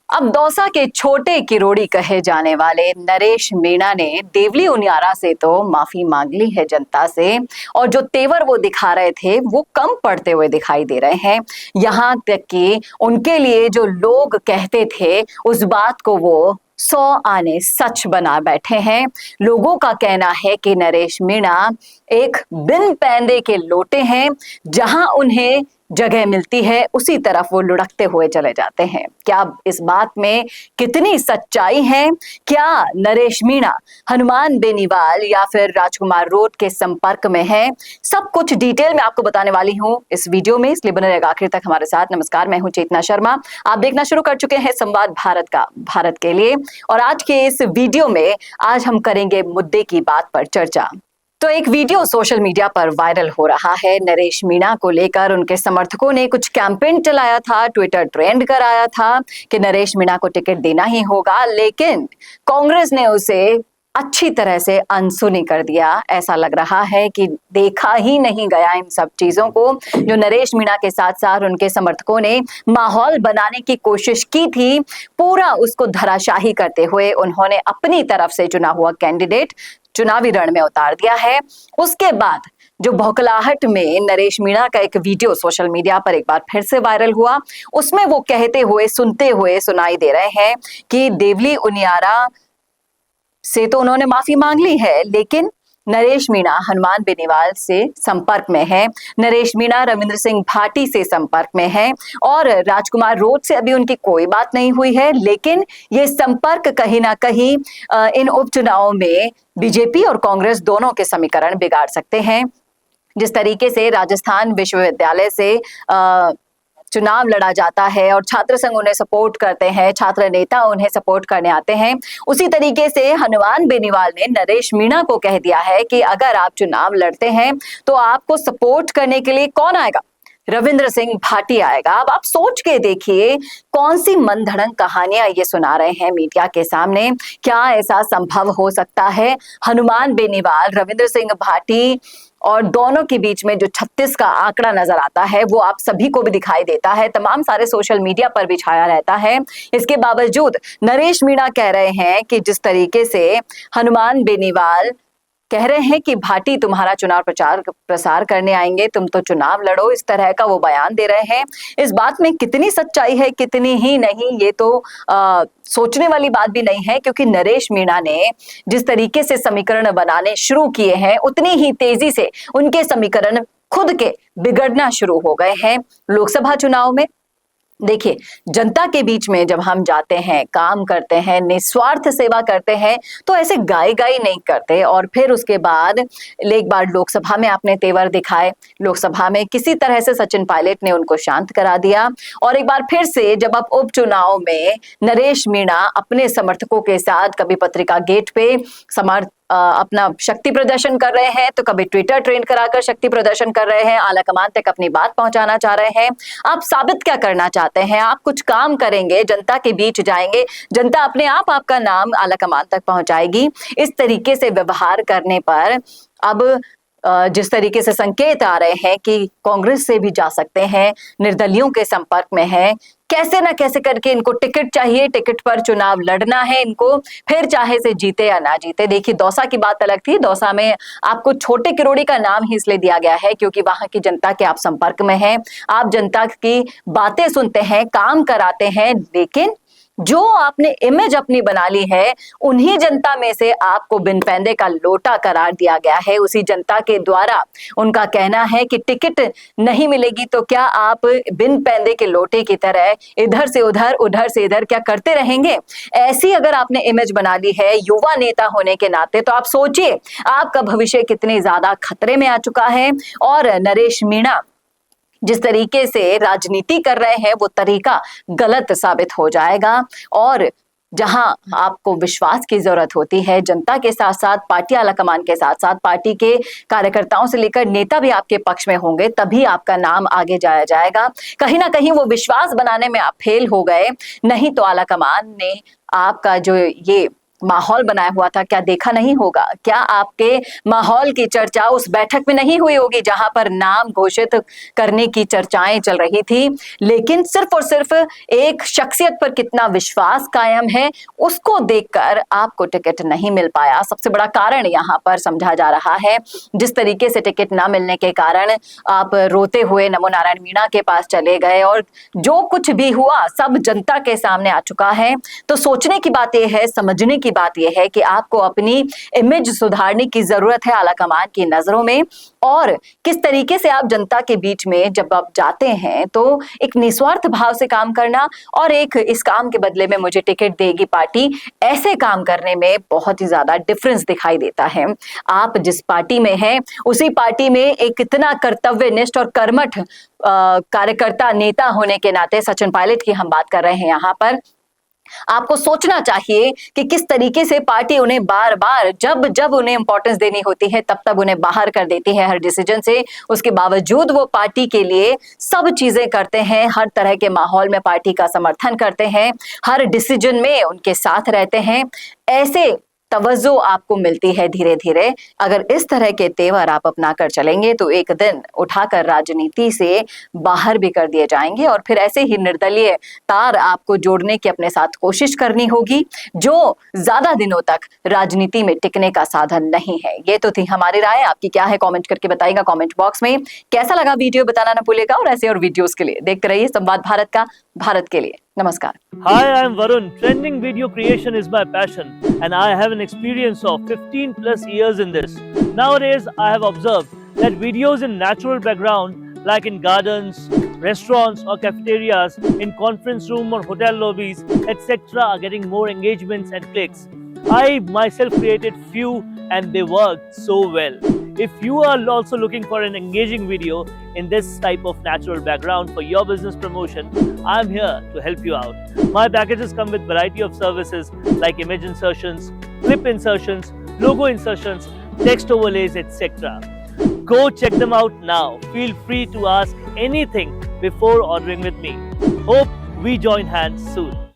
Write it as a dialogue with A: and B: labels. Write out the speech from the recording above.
A: अब दौसा के छोटे किरोड़ी कहे जाने वाले नरेश मीणा ने देवली उनियारा से तो माफी मांग ली है जनता से, और जो तेवर वो दिखा रहे थे वो कम पड़ते हुए दिखाई दे रहे हैं। यहाँ तक कि उनके लिए जो लोग कहते थे उस बात को वो 100 आने सच बना बैठे हैं। लोगों का कहना है कि नरेश मीणा एक बिन पैंदे के लोटे हैं, जहां उन्हें जगह मिलती है उसी तरफ वो लुढ़कते हुए चले जाते हैं। क्या इस बात में कितनी सच्चाई है? क्या नरेश मीणा हनुमान बेनीवाल या फिर राजकुमार रोड के संपर्क में है? सब कुछ डिटेल में आपको बताने वाली हूं इस वीडियो में, इसलिए बने रहेगा आखिर तक हमारे साथ। नमस्कार, मैं हूं चेतना शर्मा। आप देखना शुरू कर चुके हैं संवाद भारत का, भारत के लिए। और आज के इस वीडियो में आज हम करेंगे मुद्दे की बात पर चर्चा। तो एक वीडियो सोशल मीडिया पर वायरल हो रहा है। नरेश मीणा को लेकर उनके समर्थकों ने कुछ कैंपेन चलाया था, ट्विटर ट्रेंड कराया था कि नरेश मीणा को टिकट देना ही होगा, लेकिन कांग्रेस ने उसे अच्छी तरह से अनसुनी कर दिया। ऐसा लग रहा है कि देखा ही नहीं गया इन सब चीजों को, जो नरेश मीणा के साथ साथ उनके समर्थकों ने माहौल बनाने की कोशिश की थी, पूरा उसको धराशाही करते हुए उन्होंने अपनी तरफ से चुना हुआ कैंडिडेट चुनावी रण में उतार दिया है। उसके बाद जो बौखलाहट में नरेश मीणा का एक वीडियो सोशल मीडिया पर एक बार फिर से वायरल हुआ, उसमें वो कहते हुए सुनते हुए सुनाई दे रहे हैं कि देवली उनियारा से तो उन्होंने माफी मांग ली है, लेकिन नरेश मीणा हनुमान बेनीवाल से संपर्क में है, नरेश मीणा रविंद्र सिंह भाटी से संपर्क में है, और राजकुमार रोड से अभी उनकी कोई बात नहीं हुई है। लेकिन ये संपर्क कहीं ना कहीं इन उपचुनावों में बीजेपी और कांग्रेस दोनों के समीकरण बिगाड़ सकते हैं। जिस तरीके से राजस्थान विश्वविद्यालय से चुनाव लड़ा जाता है और छात्र संघ उन्हें सपोर्ट करते हैं, छात्र नेता उन्हें सपोर्ट करने आते हैं, उसी तरीके से हनुमान बेनीवाल ने नरेश मीणा को कह दिया है कि अगर आप चुनाव लड़ते हैं तो आपको सपोर्ट करने के लिए कौन आएगा? रविंद्र सिंह भाटी आएगा। अब आप सोच के देखिए कौन सी मनधड़क कहानियां ये सुना रहे हैं मीडिया के सामने। क्या ऐसा संभव हो सकता है? हनुमान बेनीवाल, रविंद्र सिंह भाटी और दोनों के बीच में जो 36 का आंकड़ा नजर आता है वो आप सभी को भी दिखाई देता है, तमाम सारे सोशल मीडिया पर भी छाया रहता है। इसके बावजूद नरेश मीणा कह रहे हैं कि जिस तरीके से हनुमान बेनीवाल कह रहे हैं कि भाटी तुम्हारा चुनाव प्रचार प्रसार करने आएंगे, तुम तो चुनाव लड़ो, इस तरह का वो बयान दे रहे हैं। इस बात में कितनी सच्चाई है कितनी ही नहीं, ये तो सोचने वाली बात भी नहीं है, क्योंकि नरेश मीणा ने जिस तरीके से समीकरण बनाने शुरू किए हैं उतनी ही तेजी से उनके समीकरण खुद के बिगड़ना शुरू हो गए हैं। लोकसभा चुनाव में देखिए, जनता के बीच में जब हम जाते हैं, काम करते हैं, निस्वार्थ सेवा करते हैं, तो ऐसे गाई गाई नहीं करते। और फिर उसके बाद एक बार लोकसभा में आपने तेवर दिखाए, लोकसभा में किसी तरह से सचिन पायलट ने उनको शांत करा दिया, और एक बार फिर से जब आप उपचुनाव में नरेश मीणा अपने समर्थकों के साथ कभी पत्रिका गेट पे अपना शक्ति प्रदर्शन कर रहे हैं, तो कभी ट्विटर ट्रेंड कराकर शक्ति प्रदर्शन कर रहे हैं, आला कमान तक अपनी बात पहुंचाना चाह रहे हैं। आप साबित क्या करना चाहते हैं? आप कुछ काम करेंगे, जनता के बीच जाएंगे, जनता अपने आप आपका नाम आला कमान तक पहुंचाएगी। इस तरीके से व्यवहार करने पर अब जिस तरीके से संकेत आ रहे हैं कि कांग्रेस से भी जा सकते हैं, निर्दलियों के संपर्क में है, कैसे ना कैसे करके इनको टिकट चाहिए, टिकट पर चुनाव लड़ना है इनको, फिर चाहे से जीते या ना जीते। देखिए, दौसा की बात अलग थी। दौसा में आपको छोटे किरोड़ी का नाम ही इसलिए दिया गया है क्योंकि वहां की जनता के आप संपर्क में हैं, आप जनता की बातें सुनते हैं, काम कराते हैं, लेकिन जो आपने इमेज अपनी बना ली है उन्हीं जनता में से आपको बिन पैंदे का लोटा करार दिया गया है। उसी जनता के द्वारा उनका कहना है कि टिकट नहीं मिलेगी तो क्या आप बिन पैंदे के लोटे की तरह इधर से उधर से इधर क्या करते रहेंगे? ऐसी अगर आपने इमेज बना ली है युवा नेता होने के नाते, तो आप सोचिए आपका भविष्य कितने ज्यादा खतरे में आ चुका है। और नरेश मीणा जिस तरीके से राजनीति कर रहे हैं वो तरीका गलत साबित हो जाएगा। और जहां आपको विश्वास की जरूरत होती है, जनता के साथ साथ पार्टी आलाकमान के साथ साथ पार्टी के कार्यकर्ताओं से लेकर नेता भी आपके पक्ष में होंगे, तभी आपका नाम आगे जाया जाएगा। कहीं ना कहीं वो विश्वास बनाने में आप फेल हो गए, नहीं तो आलाकमान ने आपका जो ये माहौल बनाया हुआ था, क्या देखा नहीं होगा? क्या आपके माहौल की चर्चा उस बैठक में नहीं हुई होगी जहां पर नाम घोषित करने की चर्चाएं चल रही थी? लेकिन सिर्फ और सिर्फ एक शख्सियत पर कितना विश्वास कायम है उसको देखकर आपको टिकट नहीं मिल पाया। सबसे बड़ा कारण यहां पर समझा जा रहा है, जिस तरीके से टिकट ना मिलने के कारण आप रोते हुए नमो नारायण मीणा के पास चले गए और जो कुछ भी हुआ सब जनता के सामने आ चुका है। तो सोचने की बात यह है, समझने की बात यह है कि आपको अपनी इमेज सुधारने की जरूरत है आलाकमान की नजरों में, और किस तरीके से आप जनता के बीच में जब आप जाते हैं तो एक निस्वार्थ भाव से काम करना और एक इस काम के बदले में मुझे टिकट देगी पार्टी, ऐसे काम करने में बहुत ही ज्यादा डिफरेंस दिखाई देता है। आप जिस पार्टी में हैं उसी पार्टी में एक इतना कर्तव्यनिष्ठ और कर्मठ कार्यकर्ता नेता होने के नाते, सचिन पायलट की हम बात कर रहे हैं यहाँ पर, आपको सोचना चाहिए कि किस तरीके से पार्टी उन्हें बार बार जब जब उन्हें इंपॉर्टेंस देनी होती है तब तब उन्हें बाहर कर देती है हर डिसीजन से। उसके बावजूद वो पार्टी के लिए सब चीजें करते हैं, हर तरह के माहौल में पार्टी का समर्थन करते हैं, हर डिसीजन में उनके साथ रहते हैं। ऐसे तवज्जो आपको मिलती है धीरे धीरे। अगर इस तरह के तेवर आप अपना कर चलेंगे तो एक दिन उठाकर राजनीति से बाहर भी कर दिए जाएंगे और फिर ऐसे ही निर्दलीय तार आपको जोड़ने की अपने साथ कोशिश करनी होगी, जो ज्यादा दिनों तक राजनीति में टिकने का साधन नहीं है। ये तो थी हमारी राय, आपकी क्या है कमेंट करके बताइएगा कमेंट बॉक्स में। कैसा लगा वीडियो बताना ना भूलिएगा, और ऐसे और वीडियोस के लिए देखते रहिए संवाद भारत का, भारत के लिए। नमस्कार।
B: Hi, I'm Varun. Trending video creation is my passion and I have an experience of 15 plus years in this. Nowadays, I have observed that videos in natural background like in gardens, restaurants or cafeterias, in conference room or hotel lobbies, etc. are getting more engagements and clicks. I myself created few and they worked so well. If you are also looking for an engaging video in this type of natural background for your business promotion, I'm here to help you out. My packages come with variety of services like image insertions, clip insertions, logo insertions, text overlays, etc. Go check them out now. Feel free to ask anything before ordering with me. Hope we join hands soon.